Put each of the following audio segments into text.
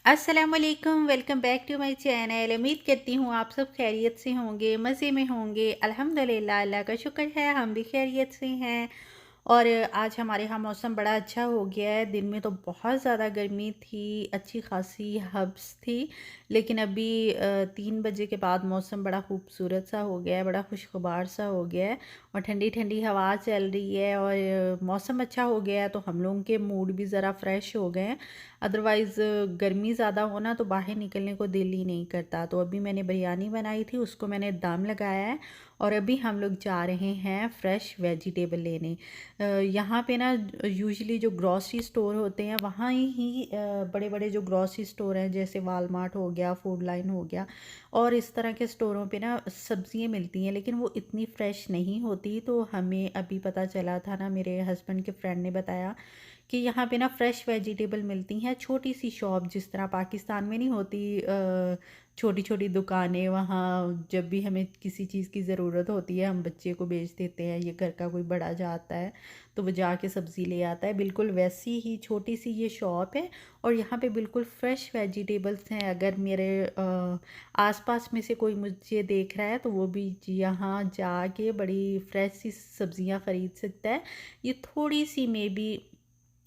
अस्सलामुअलैकुम, welcome back to my channel. उम्मीद करती हूँ आप सब खैरियत से होंगे, मज़े में होंगे। अल्हम्दुलिल्लाह, अल्लाह का शुक्र है हम भी खैरियत से हैं। और आज हमारे यहाँ मौसम बड़ा अच्छा हो गया है। दिन में तो बहुत ज़्यादा गर्मी थी, अच्छी खासी हब्स थी, लेकिन अभी 3 बजे के बाद मौसम बड़ा खूबसूरत सा हो गया है, बड़ा खुशगवार सा हो गया है और ठंडी ठंडी हवा चल रही है और मौसम अच्छा हो गया है तो हम लोगों के मूड भी ज़रा फ्रेश हो गए हैं। अदरवाइज़ गर्मी ज़्यादा हो ना तो बाहर निकलने को दिल ही नहीं करता। तो अभी मैंने बिरयानी बनाई थी, उसको मैंने दम लगाया है और अभी हम लोग जा रहे हैं फ्रेश वेजिटेबल लेने। यहाँ पे ना यूजुअली जो ग्रॉसरी स्टोर होते हैं वहाँ ही बड़े बड़े जो ग्रॉसरी स्टोर हैं जैसे वालमार्ट हो गया, फूड लाइन हो गया और इस तरह के स्टोरों पे ना सब्ज़ियाँ मिलती हैं, लेकिन वो इतनी फ्रेश नहीं होती। तो हमें अभी पता चला था ना, मेरे हस्बैंड के फ्रेंड ने बताया कि यहाँ पे ना फ्रेश वेजिटेबल मिलती हैं। छोटी सी शॉप जिस तरह पाकिस्तान में नहीं होती, छोटी छोटी दुकानें, वहाँ जब भी हमें किसी चीज़ की ज़रूरत होती है हम बच्चे को भेज देते हैं, ये घर का कोई बड़ा जाता है तो वो जाके सब्ज़ी ले आता है। बिल्कुल वैसी ही छोटी सी ये शॉप है और यहाँ पे बिल्कुल फ्रेश वेजिटेबल्स हैं। अगर मेरे आसपास में से कोई मुझे देख रहा है तो वो भी यहाँ जाके बड़ी फ्रेश सी सब्ज़ियाँ ख़रीद सकता है। ये थोड़ी सी मे बी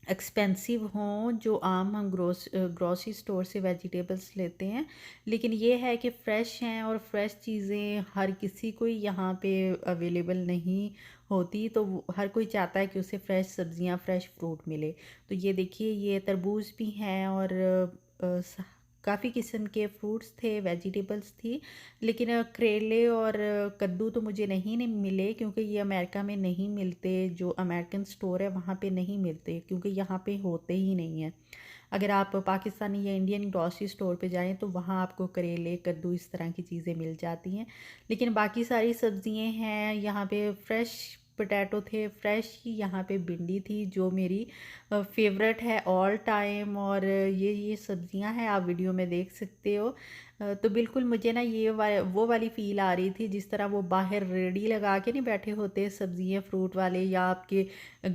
एक्सपेंसिव हों जो आम हम ग्रोसरी स्टोर से वेजिटेबल्स लेते हैं, लेकिन ये है कि फ़्रेश हैं और फ्रेश चीज़ें हर किसी को ही यहाँ पे अवेलेबल नहीं होती। तो हर कोई चाहता है कि उसे फ़्रेश सब्जियाँ, फ़्रेश फ्रूट मिले। तो ये देखिए, ये तरबूज भी हैं और काफ़ी किस्म के फ्रूट्स थे, वेजिटेबल्स थी, लेकिन करेले और कद्दू तो मुझे नहीं मिले क्योंकि ये अमेरिका में नहीं मिलते। जो अमेरिकन स्टोर है वहाँ पे नहीं मिलते क्योंकि यहाँ पे होते ही नहीं हैं। अगर आप पाकिस्तानी या इंडियन ग्रॉसरी स्टोर पे जाएं तो वहाँ आपको करेले, कद्दू इस तरह की चीज़ें मिल जाती हैं, लेकिन बाकी सारी सब्ज़ियाँ हैं यहाँ पे। फ्रेश पोटैटो थे, फ्रेश ही यहाँ पे भिंडी थी जो मेरी फेवरेट है ऑल टाइम। और ये सब्ज़ियाँ हैं, आप वीडियो में देख सकते हो। तो बिल्कुल मुझे ना वो वाली फ़ील आ रही थी जिस तरह वो बाहर रेड़ी लगा के नहीं बैठे होते सब्ज़ियाँ फ्रूट वाले, या आपके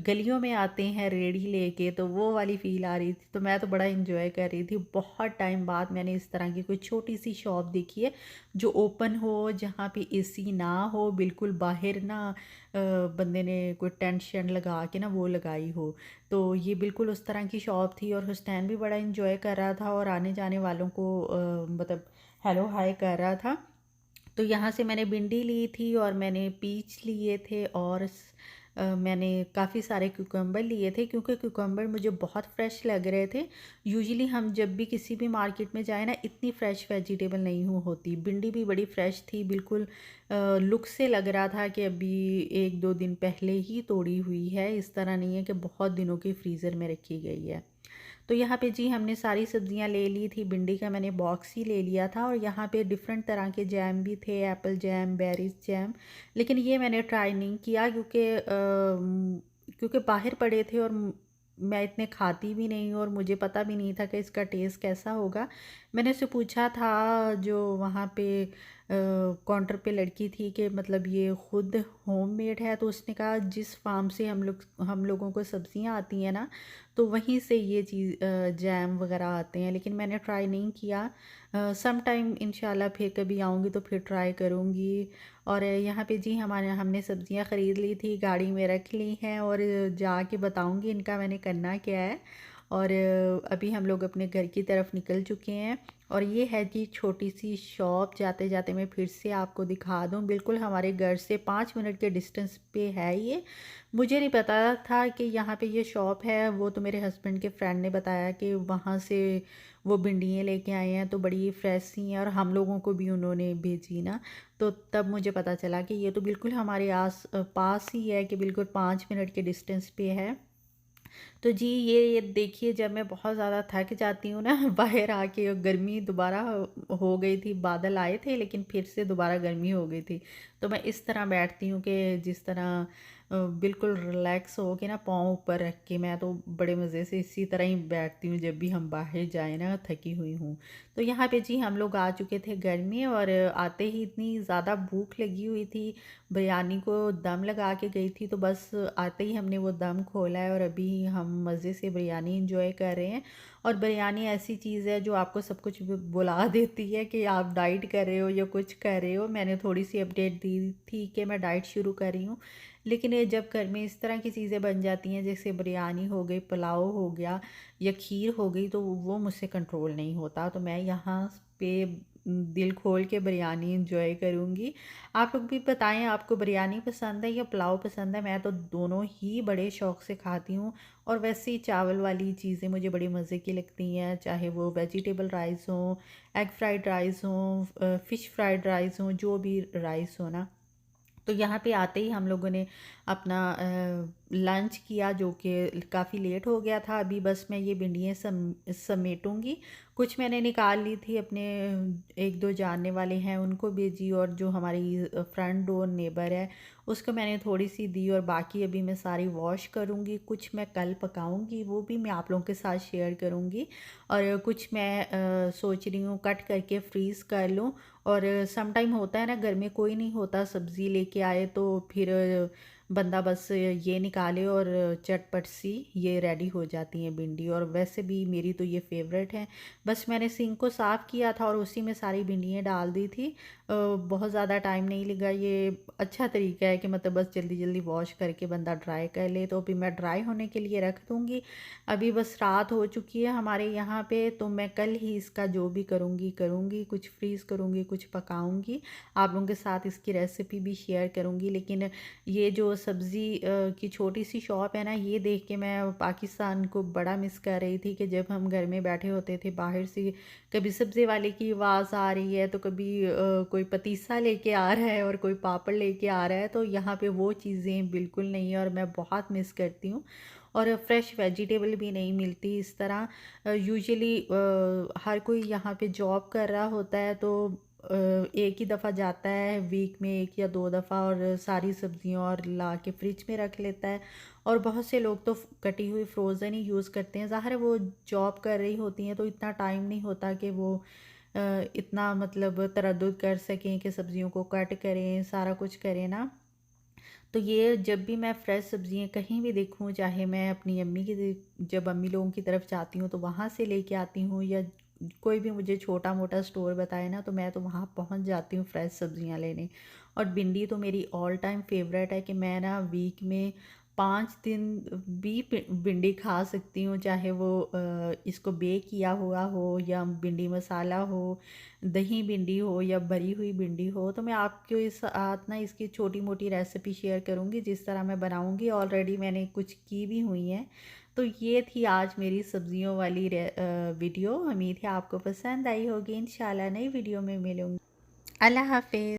गलियों में आते हैं रेड़ी लेके, तो वो वाली फ़ील आ रही थी। तो मैं तो बड़ा इंजॉय कर रही थी। बहुत टाइम बाद मैंने इस तरह की कोई छोटी सी शॉप देखी है जो ओपन हो, जहाँ पे एसी ना हो, बिल्कुल बाहर ना बंदे ने कोई टेंट शेंट लगा के ना वो लगाई हो। तो ये बिल्कुल उस तरह की शॉप थी और हुसैन भी बड़ा इंजॉय कर रहा था और आने जाने वालों को मतलब हेलो हाय कर रहा था। तो यहाँ से मैंने भिंडी ली थी और मैंने पीच लिए थे और मैंने काफ़ी सारे क्यूकम्बर लिए थे क्योंकि क्यूकम्बर मुझे बहुत फ़्रेश लग रहे थे। यूजुअली हम जब भी किसी भी मार्केट में जाए ना, इतनी फ़्रेश वेजिटेबल नहीं होती। भिंडी भी बड़ी फ़्रेश थी, बिल्कुल लुक से लग रहा था कि अभी 1-2 दिन पहले ही तोड़ी हुई है। इस तरह नहीं है कि बहुत दिनों की फ्रीज़र में रखी गई है। तो यहाँ पे जी हमने सारी सब्जियाँ ले ली थी। भिंडी का मैंने बॉक्स ही ले लिया था और यहाँ पे डिफरेंट तरह के जैम भी थे, एप्पल जैम, बेरीज जैम, लेकिन ये मैंने ट्राई नहीं किया क्योंकि बाहर पड़े थे और मैं इतने खाती भी नहीं और मुझे पता भी नहीं था कि इसका टेस्ट कैसा होगा। मैंने उससे पूछा था जो वहाँ पे काउंटर पे लड़की थी कि मतलब ये ख़ुद होममेड है, तो उसने कहा जिस फार्म से हम लोगों को सब्जियाँ आती हैं ना, तो वहीं से ये चीज़ जैम वगैरह आते हैं, लेकिन मैंने ट्राई नहीं किया। सम टाइम इंशाल्लाह फिर कभी आऊँगी तो फिर ट्राई करूँगी। और यहाँ पे जी हमने सब्जियाँ ख़रीद ली थी, गाड़ी में रख ली हैं और जाके बताऊँगी इनका मैंने करना क्या है। और अभी हम लोग अपने घर की तरफ निकल चुके हैं और ये है जी छोटी सी शॉप। जाते जाते मैं फिर से आपको दिखा दूँ, बिल्कुल हमारे घर से 5 मिनट के डिस्टेंस पे है ये। मुझे नहीं पता था कि यहाँ पे ये शॉप है, वो तो मेरे हस्बैंड के फ्रेंड ने बताया कि वहाँ से वो भिंडियाँ लेके आए हैं तो बड़ी फ्रेश सी हैं और हम लोगों को भी उन्होंने भेजी ना। तो तब मुझे पता चला कि ये तो बिल्कुल हमारे पास ही है, कि बिल्कुल 5 मिनट के डिस्टेंस पे है। तो जी ये देखिए, जब मैं बहुत ज़्यादा थक जाती हूँ ना बाहर आके, गर्मी दोबारा हो गई थी, बादल आए थे लेकिन फिर से दोबारा गर्मी हो गई थी, तो मैं इस तरह बैठती हूँ कि जिस तरह बिल्कुल रिलैक्स हो के ना पाँव ऊपर रख के, मैं तो बड़े मज़े से इसी तरह ही बैठती हूँ जब भी हम बाहर जाए ना, थकी हुई हूँ। तो यहाँ पे जी हम लोग आ चुके थे घर में और आते ही इतनी ज़्यादा भूख लगी हुई थी, बिरयानी को दम लगा के गई थी, तो बस आते ही हमने वो दम खोला है और अभी हम मज़े से बिरयानी इंजॉय कर रहे हैं। और बिरयानी ऐसी चीज़ है जो आपको सब कुछ बुला देती है कि आप डाइट कर रहे हो या कुछ कर रहे हो। मैंने थोड़ी सी अपडेट दी थी कि मैं डाइट शुरू कर रही हूँ, लेकिन ये जब घर में इस तरह की चीज़ें बन जाती हैं, जैसे बिरयानी हो गई, पुलाव हो गया या खीर हो गई, तो वो मुझसे कंट्रोल नहीं होता। तो मैं यहाँ पे दिल खोल के बिरयानी इंजॉय करूँगी। आप लोग भी बताएं, आपको बिरयानी पसंद है या पुलाव पसंद है? मैं तो दोनों ही बड़े शौक़ से खाती हूँ। और वैसे ही चावल वाली चीज़ें मुझे बड़ी मज़े की लगती हैं, चाहे वो वेजिटेबल राइस हो, एग फ्राइड राइस हो, फ़िश फ्राइड राइस हो, जो भी राइस हो ना। तो यहाँ पे आते ही हम लोगों ने अपना लंच किया, जो कि काफ़ी लेट हो गया था। अभी बस मैं ये भिंडियाँ समेटूँगी। कुछ मैंने निकाल ली थी, अपने एक दो जानने वाले हैं उनको भेजी, और जो हमारी फ्रेंड और नेबर है उसको मैंने थोड़ी सी दी, और बाकी अभी मैं सारी वॉश करूँगी। कुछ मैं कल पकाऊँगी, वो भी मैं आप लोगों के साथ शेयर करूँगी। और कुछ मैं सोच रही हूँ कट करके फ्रीज़ कर लूँ। और सम टाइम होता है ना, घर में कोई नहीं होता, सब्ज़ी लेके आए तो फिर बंदा बस ये निकाले और चटपट सी ये रेडी हो जाती हैं भिंडी। और वैसे भी मेरी तो ये फेवरेट है। बस मैंने सिंक को साफ़ किया था और उसी में सारी भिंडियाँ डाल दी थी। बहुत ज़्यादा टाइम नहीं लगा। ये अच्छा तरीका है कि मतलब बस जल्दी जल्दी वॉश करके बंदा ड्राई कर ले। तो अभी मैं ड्राई होने के लिए रख दूँगी। अभी बस रात हो चुकी है हमारे यहाँ पे, तो मैं कल ही इसका जो भी करूँगी, कुछ फ्रीज़ करूँगी, कुछ पकाऊँगी। आप लोगों के साथ इसकी रेसिपी भी शेयर करूँगी। लेकिन ये जो सब्ज़ी की छोटी सी शॉप है ना, ये देख के मैं पाकिस्तान को बड़ा मिस कर रही थी कि जब हम घर में बैठे होते थे, बाहर से कभी सब्ज़ी वाले की आवाज़ आ रही है, तो कभी कोई पतीसा लेके आ रहा है और कोई पापड़ लेके आ रहा है। तो यहाँ पे वो चीज़ें बिल्कुल नहीं है और मैं बहुत मिस करती हूँ। और फ्रेश वेजिटेबल भी नहीं मिलती इस तरह। यूजुअली हर कोई यहाँ पे जॉब कर रहा होता है, तो एक ही दफ़ा जाता है वीक में, एक या दो दफ़ा, और सारी सब्जियां और ला के फ्रिज में रख लेता है। और बहुत से लोग तो कटी हुई फ्रोज़न ही यूज़ करते हैं। ज़ाहिर है वो जॉब कर रही होती हैं, तो इतना टाइम नहीं होता कि वो इतना मतलब तरद्दुद कर सकें कि सब्जियों को कट करें, सारा कुछ करें ना। तो ये जब भी मैं फ्रेश सब्जियां कहीं भी देखूं, चाहे मैं अपनी अम्मी की, जब अम्मी लोगों की तरफ जाती हूँ तो वहाँ से लेके आती हूँ, या कोई भी मुझे छोटा मोटा स्टोर बताए ना, तो मैं तो वहाँ पहुँच जाती हूँ फ्रेश सब्जियाँ लेने। और भिंडी तो मेरी ऑल टाइम फेवरेट है कि मैं ना वीक में 5 दिन भी भिंडी खा सकती हूँ, चाहे वो इसको बेक किया हुआ हो, या भिंडी मसाला हो, दही भिंडी हो, या भरी हुई भिंडी हो। तो मैं आपको इस साथ ना इसकी छोटी मोटी रेसिपी शेयर करूँगी, जिस तरह मैं बनाऊँगी। ऑलरेडी मैंने कुछ की भी हुई हैं। तो ये थी आज मेरी सब्जियों वाली वीडियो। उम्मीद है आपको पसंद आई होगी। इंशाल्लाह नई वीडियो में मिलूँगी। अल्लाह हाफ़िज़।